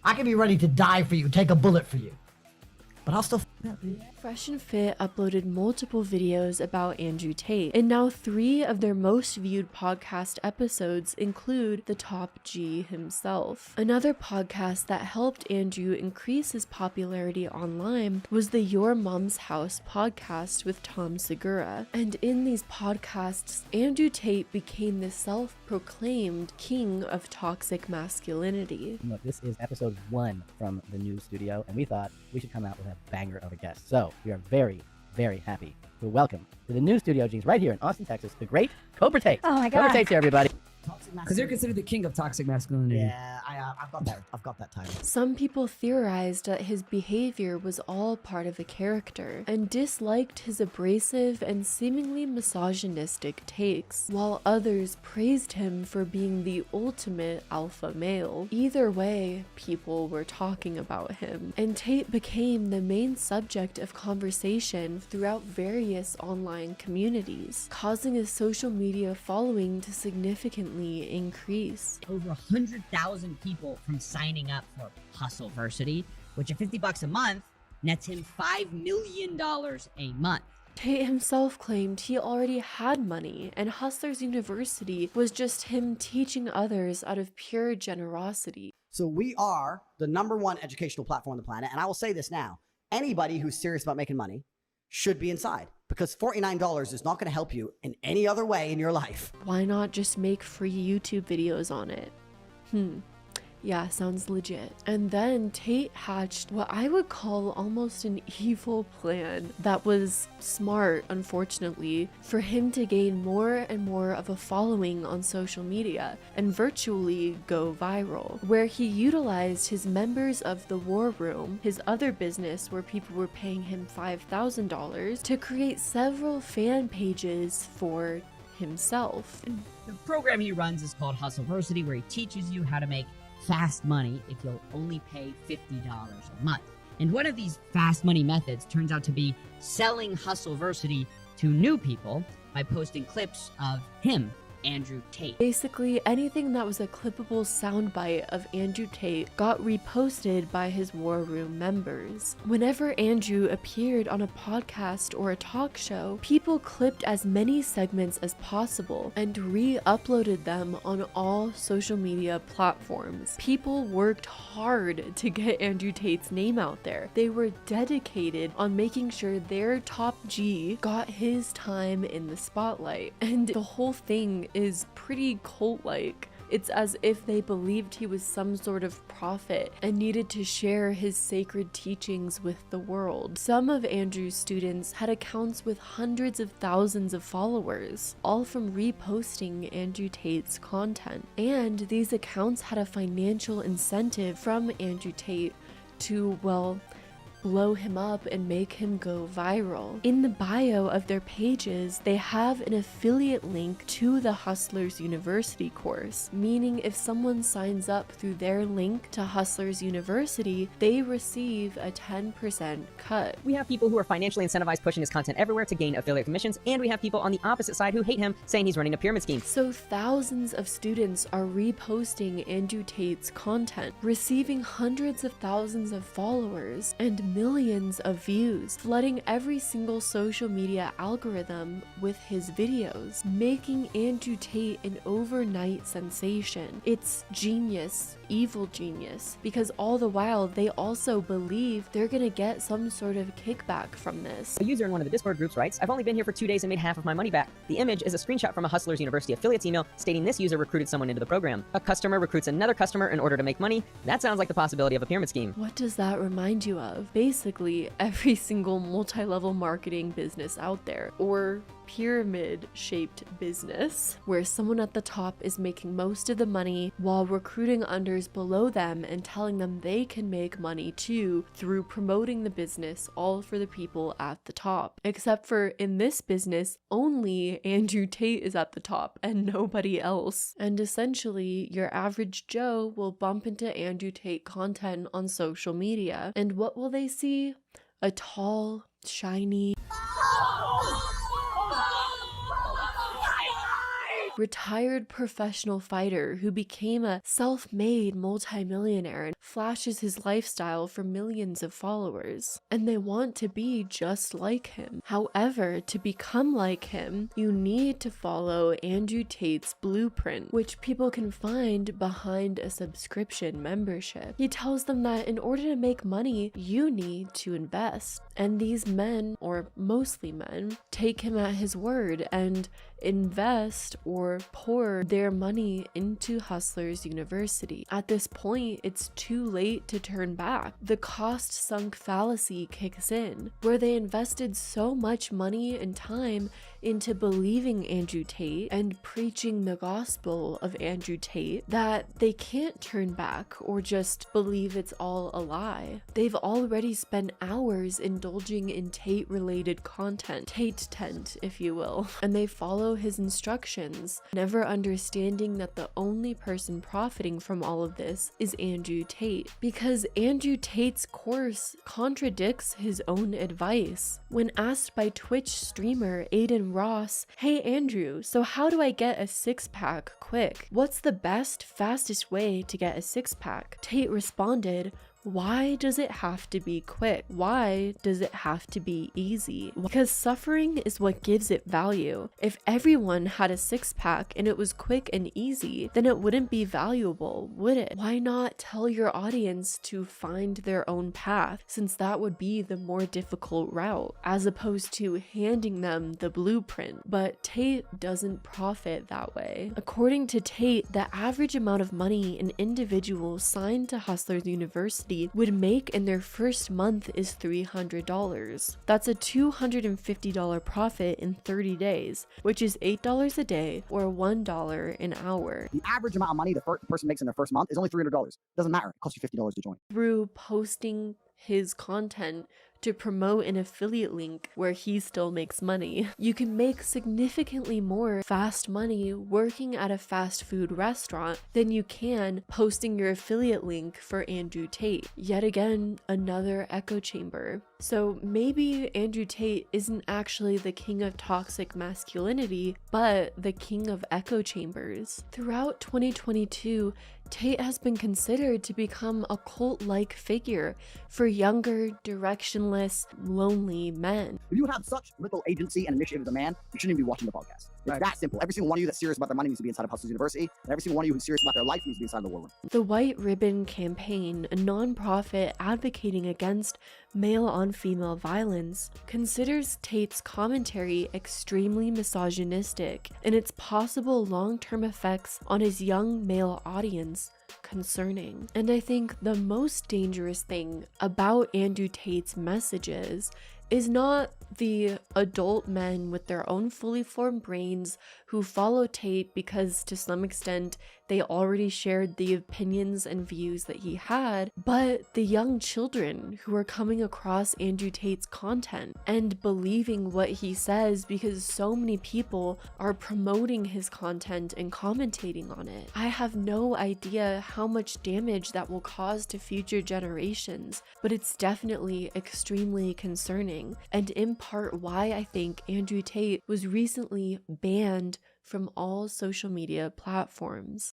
I can be ready to die for you, take a bullet for you. But I'll still that bitch. Fresh and Fit uploaded multiple videos about Andrew Tate, and now 3 of their most viewed podcast episodes include the top G himself. Another podcast that helped Andrew increase his popularity online was the Your Mom's House podcast with Tom Segura. And in these podcasts, Andrew Tate became the self-proclaimed king of toxic masculinity. Look, this is episode 1 from the new studio, and we thought we should come out with a banger of a guest. So we are very, very happy to welcome to the new studio G's right here in Austin, Texas, the great Cobra Tate. Oh my God. Cobra Tate's here, everybody. Because they're considered the king of toxic masculinity. Yeah, I've got that title. Some people theorized that his behavior was all part of a character and disliked his abrasive and seemingly misogynistic takes, while others praised him for being the ultimate alpha male. Either way, people were talking about him, and Tate became the main subject of conversation throughout various online communities, causing his social media following to significantly increase. Over 100,000 people from signing up for Hustleversity, which at $50 a month nets him $5 million a month. Tate himself claimed he already had money, and Hustlers University was just him teaching others out of pure generosity. So we are the #1 educational platform on the planet, and I will say this now. Anybody who's serious about making money should be inside, because $49 is not going to help you in any other way in your life. Why not just make free YouTube videos on it? Yeah, sounds legit. And then Tate hatched what I would call almost an evil plan that was smart, unfortunately, for him to gain more and more of a following on social media and virtually go viral, where he utilized his members of the War Room, his other business where people were paying him $5,000, to create several fan pages for himself. The program he runs is called Hustleversity, where he teaches you how to make fast money if you'll only pay $50 a month. And one of these fast money methods turns out to be selling Hustleversity to new people by posting clips of him, Andrew Tate. Basically, anything that was a clippable soundbite of Andrew Tate got reposted by his War Room members. Whenever Andrew appeared on a podcast or a talk show, people clipped as many segments as possible and re-uploaded them on all social media platforms. People worked hard to get Andrew Tate's name out there. They were dedicated on making sure their top G got his time in the spotlight. And the whole thing is pretty cult-like. It's as if they believed he was some sort of prophet and needed to share his sacred teachings with the world. Some of Andrew's students had accounts with hundreds of thousands of followers, all from reposting Andrew Tate's content. And these accounts had a financial incentive from Andrew Tate to, well, blow him up and make him go viral. In the bio of their pages, they have an affiliate link to the Hustlers University course, meaning if someone signs up through their link to Hustlers University, they receive a 10% cut. We have people who are financially incentivized pushing his content everywhere to gain affiliate commissions, and we have people on the opposite side who hate him, saying he's running a pyramid scheme. So thousands of students are reposting Andrew Tate's content, receiving hundreds of thousands of followers and millions of views, flooding every single social media algorithm with his videos, making Andrew Tate an overnight sensation. It's genius, evil genius, because all the while they also believe they're gonna get some sort of kickback from this. A user in one of the Discord groups writes, "I've only been here for 2 days and made half of my money back." The image is a screenshot from a Hustlers University affiliates email stating this user recruited someone into the program. A customer recruits another customer in order to make money. That sounds like the possibility of a pyramid scheme. What does that remind you of? Basically, every single multi-level marketing business out there, or pyramid-shaped business, where someone at the top is making most of the money while recruiting unders below them and telling them they can make money too through promoting the business, all for the people at the top. Except for in this business, only Andrew Tate is at the top and nobody else. And essentially, your average Joe will bump into Andrew Tate content on social media. And what will they see? A tall, shiny, retired professional fighter who became a self-made multimillionaire and flashes his lifestyle for millions of followers. And they want to be just like him. However, to become like him, you need to follow Andrew Tate's blueprint, which people can find behind a subscription membership. He tells them that in order to make money, you need to invest. And these men, or mostly men, take him at his word and invest or pour their money into Hustlers University. At this point, it's too late to turn back. The cost sunk fallacy kicks in, where they invested so much money and time into believing Andrew Tate and preaching the gospel of Andrew Tate that they can't turn back or just believe it's all a lie. They've already spent hours indulging in Tate-related content, Tate tent, if you will, and they follow his instructions, never understanding that the only person profiting from all of this is Andrew Tate, because Andrew Tate's course contradicts his own advice. When asked by Twitch streamer Aiden Ross, "Hey Andrew, so how do I get a six-pack quick? What's the best, fastest way to get a six-pack?" Tate responded, "Why does it have to be quick? Why does it have to be easy? Because suffering is what gives it value. If everyone had a six-pack and it was quick and easy, then it wouldn't be valuable, would it? Why not tell your audience to find their own path, since that would be the more difficult route, as opposed to handing them the blueprint?" But Tate doesn't profit that way. According to Tate, the average amount of money an individual signed to Hustlers University would make in their first month is $300. That's a $250 profit in 30 days, which is $8 a day or $1 an hour. The average amount of money the person makes in their first month is only $300. Doesn't matter. It costs you $50 to join. Through posting his content to promote an affiliate link where he still makes money. You can make significantly more fast money working at a fast food restaurant than you can posting your affiliate link for Andrew Tate. Yet again, another echo chamber. So maybe Andrew Tate isn't actually the king of toxic masculinity, but the king of echo chambers. Throughout 2022, Tate has been considered to become a cult-like figure for younger, directionless, lonely men. If you have such little agency and initiative as a man, you shouldn't even be watching the podcast. It's that simple. Every single one of you that's serious about their money needs to be inside of Hustlers University, and every single one of you who's serious about their life needs to be inside the war room. The White Ribbon Campaign, a non-profit advocating against male-on-female violence, considers Tate's commentary extremely misogynistic and its possible long-term effects on his young male audience concerning. And I think the most dangerous thing about Andrew Tate's messages is not the adult men with their own fully formed brains who follow Tate because to some extent they already shared the opinions and views that he had, but the young children who are coming across Andrew Tate's content and believing what he says because so many people are promoting his content and commentating on it. I have no idea how much damage that will cause to future generations, but it's definitely extremely concerning, and in part why I think Andrew Tate was recently banned from all social media platforms.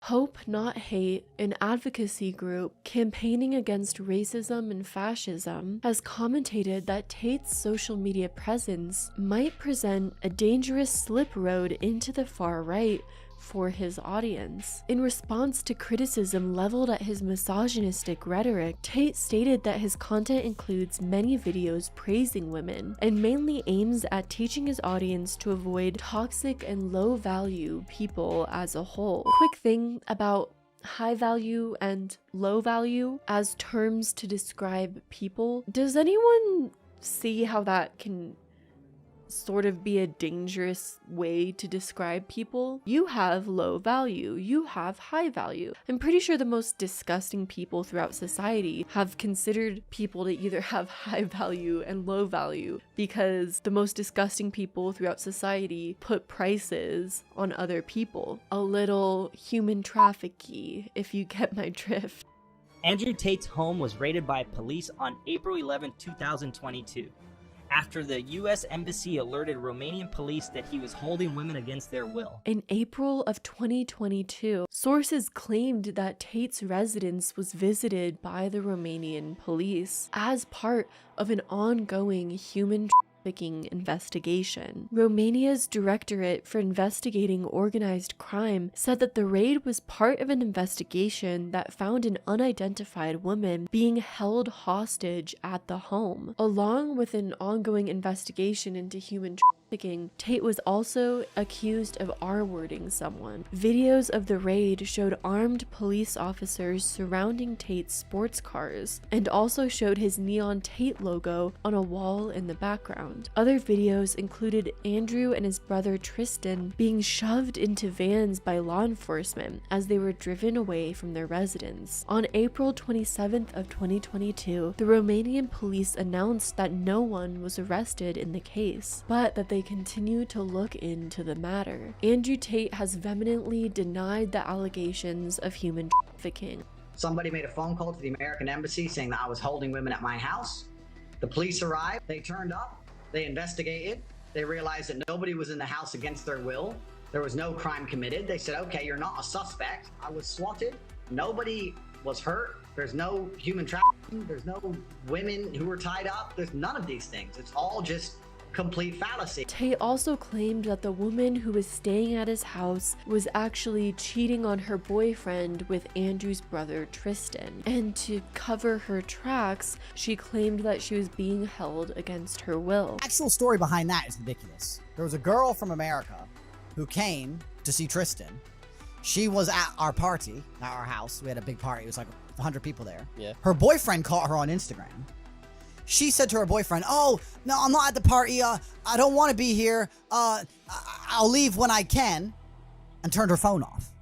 Hope Not Hate, an advocacy group campaigning against racism and fascism, has commentated that Tate's social media presence might present a dangerous slip road into the far right for his audience. In response to criticism leveled at his misogynistic rhetoric, Tate stated that his content includes many videos praising women and mainly aims at teaching his audience to avoid toxic and low value people as a whole. Quick thing about high value and low value as terms to describe people. Does anyone see how that can sort of be a dangerous way to describe people? You have low value, you have high value. I'm pretty sure the most disgusting people throughout society have considered people to either have high value and low value, because the most disgusting people throughout society put prices on other people. A little human trafficking, if you get my drift. Andrew Tate's home was raided by police on April 11, 2022. After the U.S. Embassy alerted Romanian police that he was holding women against their will. In April of 2022, sources claimed that Tate's residence was visited by the Romanian police as part of an ongoing human trafficking investigation. Romania's Directorate for Investigating Organized Crime said that the raid was part of an investigation that found an unidentified woman being held hostage at the home. Along with an ongoing investigation into human trafficking, Tate was also accused of R-wording someone. Videos of the raid showed armed police officers surrounding Tate's sports cars and also showed his neon Tate logo on a wall in the background. Other videos included Andrew and his brother Tristan being shoved into vans by law enforcement as they were driven away from their residence. On April 27th of 2022, the Romanian police announced that no one was arrested in the case, but that they continue to look into the matter. Andrew Tate has vehemently denied the allegations of human trafficking. Somebody made a phone call to the American Embassy saying that I was holding women at my house. The police arrived, they turned up, they investigated, they realized that nobody was in the house against their will. There was no crime committed. They said, okay, you're not a suspect. I was swatted. Nobody was hurt. There's no human trafficking. There's no women who were tied up. There's none of these things. It's all just complete fallacy. Tate also claimed that the woman who was staying at his house was actually cheating on her boyfriend with Andrew's brother Tristan. And to cover her tracks, she claimed that she was being held against her will. Actual story behind that is ridiculous. There was a girl from America who came to see Tristan. She was at our party, at our house. We had a big party. It was like 100 people there. Yeah. Her boyfriend caught her on Instagram. She said to her boyfriend, oh, no, I'm not at the party. I don't want to be here. I'll leave when I can. And turned her phone off.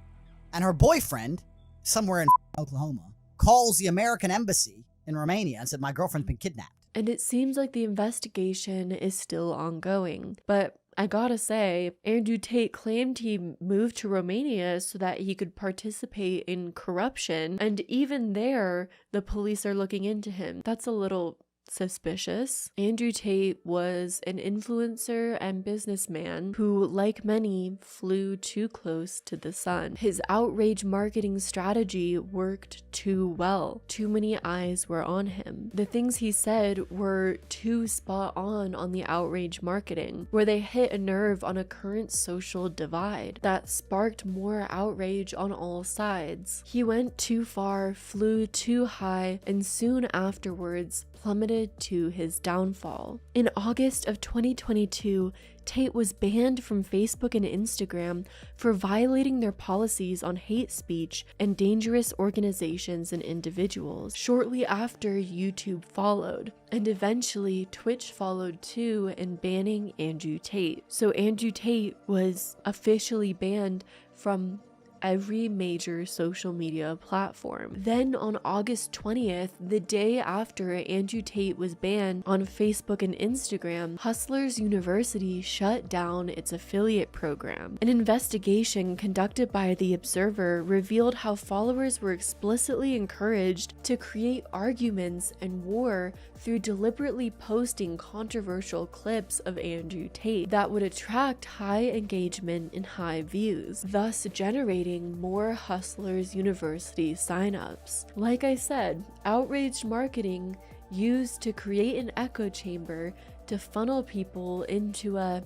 And her boyfriend, somewhere in Oklahoma, calls the American Embassy in Romania and said, my girlfriend's been kidnapped. And it seems like the investigation is still ongoing. But I gotta say, Andrew Tate claimed he moved to Romania so that he could participate in corruption. And even there, the police are looking into him. That's a little suspicious. Andrew Tate was an influencer and businessman who, like many, flew too close to the sun. His outrage marketing strategy worked too well. Too many eyes were on him. The things he said were too spot on the outrage marketing, where they hit a nerve on a current social divide that sparked more outrage on all sides. He went too far, flew too high, and soon afterwards plummeted contributed to his downfall. In August of 2022, Tate was banned from Facebook and Instagram for violating their policies on hate speech and dangerous organizations and individuals. Shortly after, YouTube followed, and eventually Twitch followed too in banning Andrew Tate. So Andrew Tate was officially banned from every major social media platform. Then on August 20th, the day after Andrew Tate was banned on Facebook and Instagram, Hustlers University shut down its affiliate program. An investigation conducted by The Observer revealed how followers were explicitly encouraged to create arguments and war through deliberately posting controversial clips of Andrew Tate that would attract high engagement and high views, thus generating more Hustlers University signups. Like I said, outraged marketing used to create an echo chamber to funnel people into a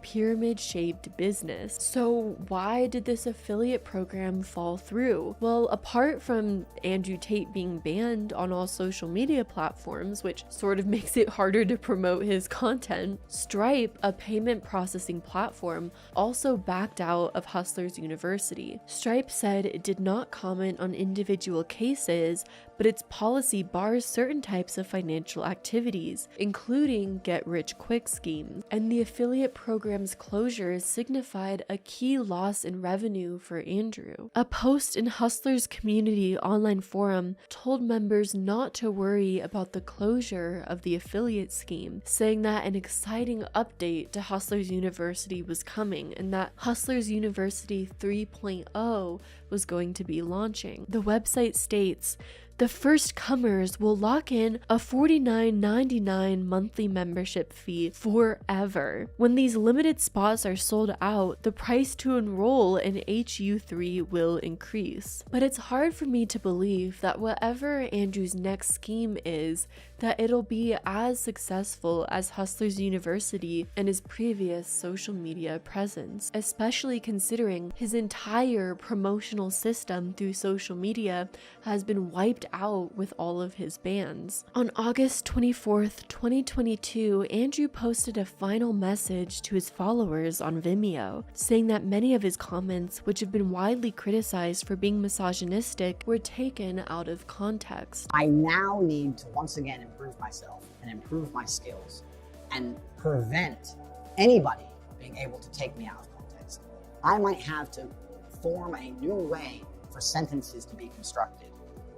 pyramid-shaped business. So why did this affiliate program fall through? Well, apart from Andrew Tate being banned on all social media platforms, which sort of makes it harder to promote his content, Stripe, a payment processing platform, also backed out of Hustlers University. Stripe said it did not comment on individual cases, but its policy bars certain types of financial activities, including get-rich-quick schemes, and the affiliate program's closure signified a key loss in revenue for Andrew. A post in Hustler's community online forum told members not to worry about the closure of the affiliate scheme, saying that an exciting update to Hustlers University was coming and that Hustlers University 3.0 was going to be launching. The website states, "The first comers will lock in a $49.99 monthly membership fee forever. When these limited spots are sold out, the price to enroll in HU3 will increase." But it's hard for me to believe that whatever Andrew's next scheme is, that it'll be as successful as Hustlers University and his previous social media presence, especially considering his entire promotional system through social media has been wiped out with all of his bans. On August 24th, 2022, Andrew posted a final message to his followers on Vimeo, saying that many of his comments, which have been widely criticized for being misogynistic, were taken out of context. I now need to once again improve myself and improve my skills and prevent anybody being able to take me out of context. I might have to form a new way for sentences to be constructed.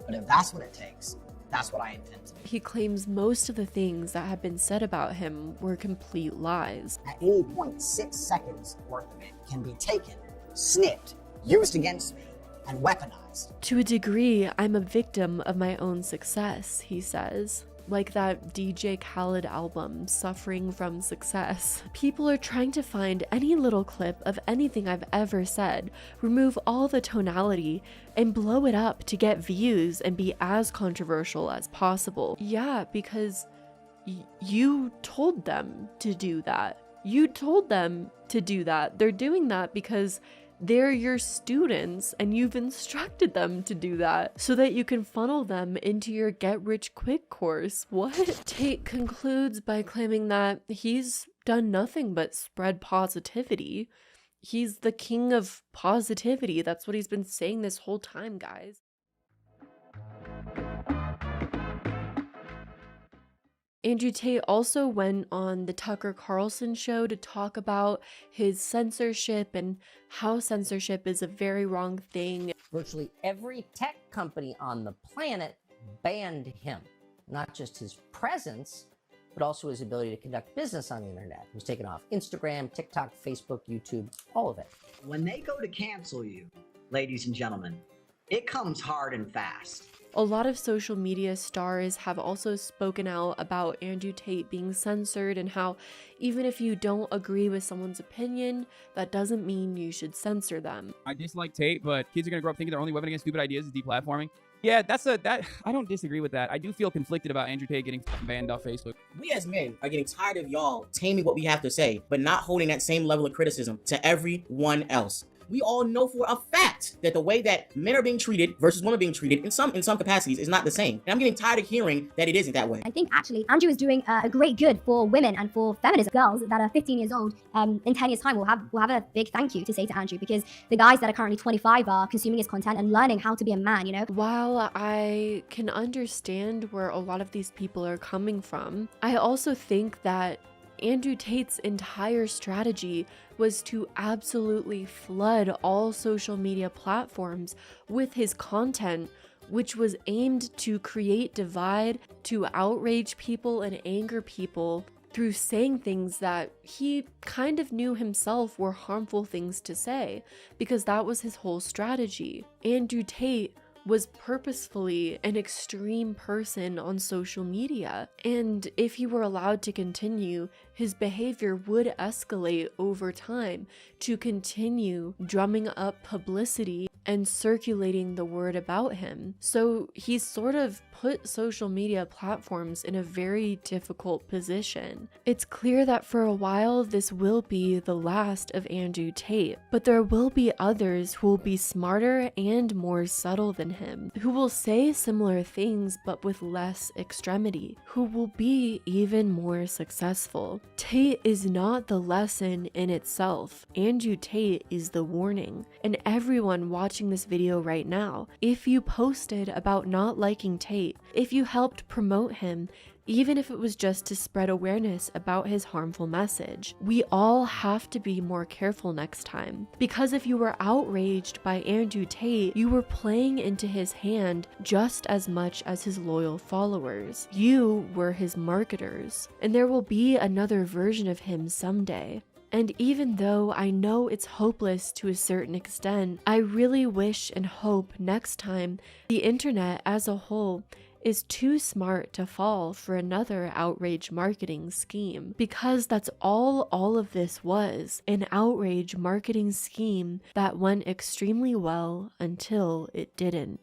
But if that's what it takes, that's what I intend to do. He claims most of the things that have been said about him were complete lies. At any point, 6 seconds worth of it can be taken, snipped, used against me, and weaponized. To a degree, I'm a victim of my own success, he says. Like that DJ Khaled album, Suffering from Success. People are trying to find any little clip of anything I've ever said, remove all the tonality, and blow it up to get views and be as controversial as possible. Yeah, because you told them to do that. You told them to do that. They're doing that because they're your students and you've instructed them to do that so that you can funnel them into your get-rich-quick course. What? Tate concludes by claiming that he's done nothing but spread positivity. He's the king of positivity. That's what he's been saying this whole time, guys. Andrew Tate also went on the Tucker Carlson show to talk about his censorship and how censorship is a very wrong thing. Virtually every tech company on the planet banned him. Not just his presence, but also his ability to conduct business on the internet. He was taken off Instagram, TikTok, Facebook, YouTube, all of it. When they go to cancel you, ladies and gentlemen, it comes hard and fast. A lot of social media stars have also spoken out about Andrew Tate being censored and how even if you don't agree with someone's opinion, that doesn't mean you should censor them. I dislike Tate, but kids are gonna grow up thinking their only weapon against stupid ideas is deplatforming. Yeah, I don't disagree with that. I do feel conflicted about Andrew Tate getting banned off Facebook. We as men are getting tired of y'all taming what we have to say, but not holding that same level of criticism to everyone else. we all know for a fact that the way that men are being treated versus women being treated in some capacities is not the same. And I'm getting tired of hearing that it isn't that way. I think actually Andrew is doing a great good for women and for feminism. Girls that are 15 years old in 10 years time will have a big thank you to say to Andrew, because the guys that are currently 25 are consuming his content and learning how to be a man, you know? While I can understand where a lot of these people are coming from, I also think that Andrew Tate's entire strategy was to absolutely flood all social media platforms with his content, which was aimed to create divide, to outrage people and anger people through saying things that he kind of knew himself were harmful things to say, because that was his whole strategy. Andrew Tate was purposefully an extreme person on social media, and if he were allowed to continue, his behavior would escalate over time to continue drumming up publicity and circulating the word about him. So he's sort of put social media platforms in a very difficult position. It's clear that for a while this will be the last of Andrew Tate, but there will be others who will be smarter and more subtle than him, who will say similar things but with less extremity, who will be even more successful. Tate is not the lesson in itself. Andrew Tate is the warning. And everyone watching this video right now, if you posted about not liking Tate, if you helped promote him, even if it was just to spread awareness about his harmful message, we all have to be more careful next time. Because if you were outraged by Andrew Tate, you were playing into his hand just as much as his loyal followers. You were his marketers, and there will be another version of him someday. And even though I know it's hopeless to a certain extent, I really wish and hope next time the internet as a whole is too smart to fall for another outrage marketing scheme, because that's all of this was, an outrage marketing scheme that went extremely well until it didn't.